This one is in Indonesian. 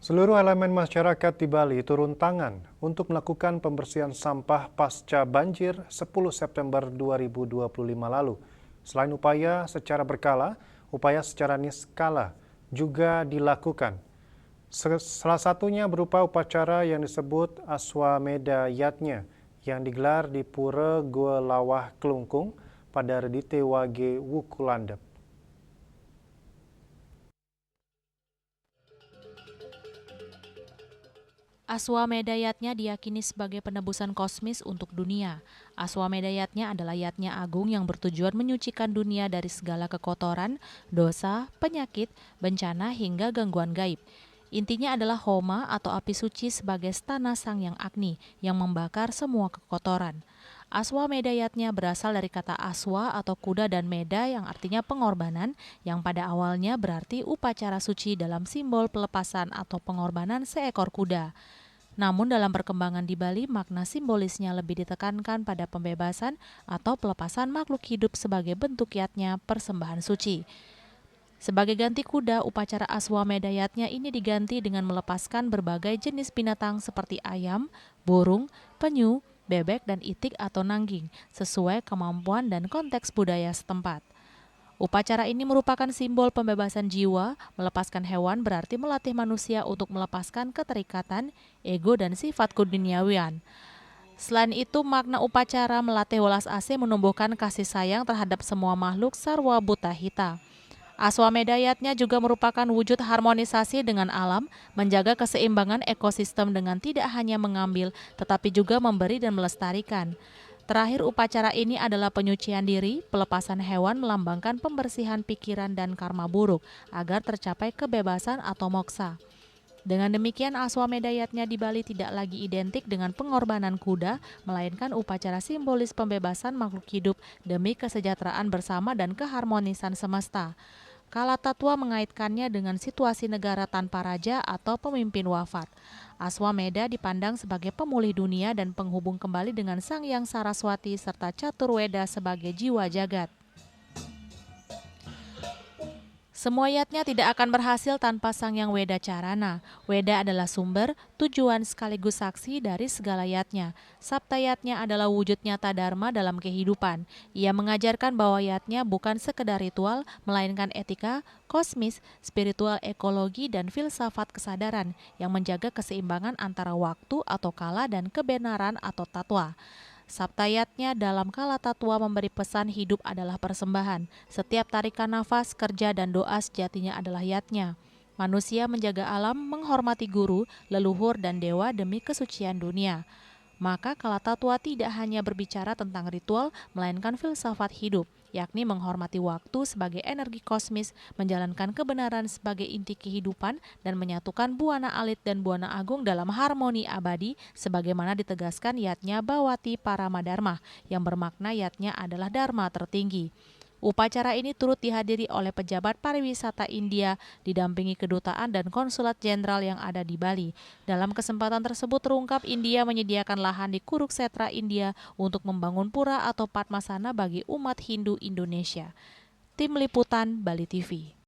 Seluruh elemen masyarakat di Bali turun tangan untuk melakukan pembersihan sampah pasca banjir 10 September 2025 lalu. Selain upaya secara berkala, upaya secara niskala juga dilakukan. Salah satunya berupa upacara yang disebut Aswamedha Yatnya yang digelar di Pura Gua Lawah Kelungkung pada Redite Wage Wukulandep. Aswamedha Yatnya diyakini sebagai penebusan kosmis untuk dunia. Aswamedha Yatnya adalah yatnya agung yang bertujuan menyucikan dunia dari segala kekotoran, dosa, penyakit, bencana hingga gangguan gaib. Intinya adalah homa atau api suci sebagai stana sang yang Agni yang membakar semua kekotoran. Aswamedha Yatnya berasal dari kata aswa atau kuda dan meda yang artinya pengorbanan, yang pada awalnya berarti upacara suci dalam simbol pelepasan atau pengorbanan seekor kuda. Namun dalam perkembangan di Bali, makna simbolisnya lebih ditekankan pada pembebasan atau pelepasan makhluk hidup sebagai bentuk yatnya persembahan suci. Sebagai ganti kuda, upacara Aswamedha Yatnya ini diganti dengan melepaskan berbagai jenis binatang seperti ayam, burung, penyu, bebek, dan itik atau nangging, sesuai kemampuan dan konteks budaya setempat. Upacara ini merupakan simbol pembebasan jiwa. Melepaskan hewan berarti melatih manusia untuk melepaskan keterikatan, ego, dan sifat keduniawian. Selain itu, makna upacara melatih welas asih menumbuhkan kasih sayang terhadap semua makhluk sarwa buta hita. Aswamedha Yatnya juga merupakan wujud harmonisasi dengan alam, menjaga keseimbangan ekosistem dengan tidak hanya mengambil, tetapi juga memberi dan melestarikan. Terakhir, upacara ini adalah penyucian diri, pelepasan hewan melambangkan pembersihan pikiran dan karma buruk, agar tercapai kebebasan atau moksa. Dengan demikian, Aswamedha Yatnya di Bali tidak lagi identik dengan pengorbanan kuda, melainkan upacara simbolis pembebasan makhluk hidup demi kesejahteraan bersama dan keharmonisan semesta. Kalatatwa mengaitkannya dengan situasi negara tanpa raja atau pemimpin wafat. Aswamedha dipandang sebagai pemulih dunia dan penghubung kembali dengan Sang Hyang Saraswati serta Caturweda sebagai jiwa jagat. Semua yatnya tidak akan berhasil tanpa Sang Yang Weda Carana. Weda adalah sumber, tujuan sekaligus saksi dari segala yatnya. Sabta yatnya adalah wujud nyata dharma dalam kehidupan. Ia mengajarkan bahwa yatnya bukan sekedar ritual, melainkan etika, kosmis, spiritual ekologi, dan filsafat kesadaran yang menjaga keseimbangan antara waktu atau kala dan kebenaran atau tatwa. Sabtayatnya dalam Kalatatwa memberi pesan hidup adalah persembahan. Setiap tarikan nafas, kerja, dan doa sejatinya adalah yatnya. Manusia menjaga alam, menghormati guru, leluhur, dan dewa demi kesucian dunia. Maka Kalatatwa tidak hanya berbicara tentang ritual, melainkan filsafat hidup, yakni menghormati waktu sebagai energi kosmis, menjalankan kebenaran sebagai inti kehidupan, dan menyatukan buana alit dan buana agung dalam harmoni abadi, sebagaimana ditegaskan yatnya Bawati Paramadharma, yang bermakna yatnya adalah dharma tertinggi. Upacara ini turut dihadiri oleh pejabat pariwisata India, didampingi kedutaan dan konsulat jenderal yang ada di Bali. Dalam kesempatan tersebut terungkap India menyediakan lahan di Kuruksetra, India untuk membangun pura atau Padmasana bagi umat Hindu Indonesia. Tim Liputan Bali TV.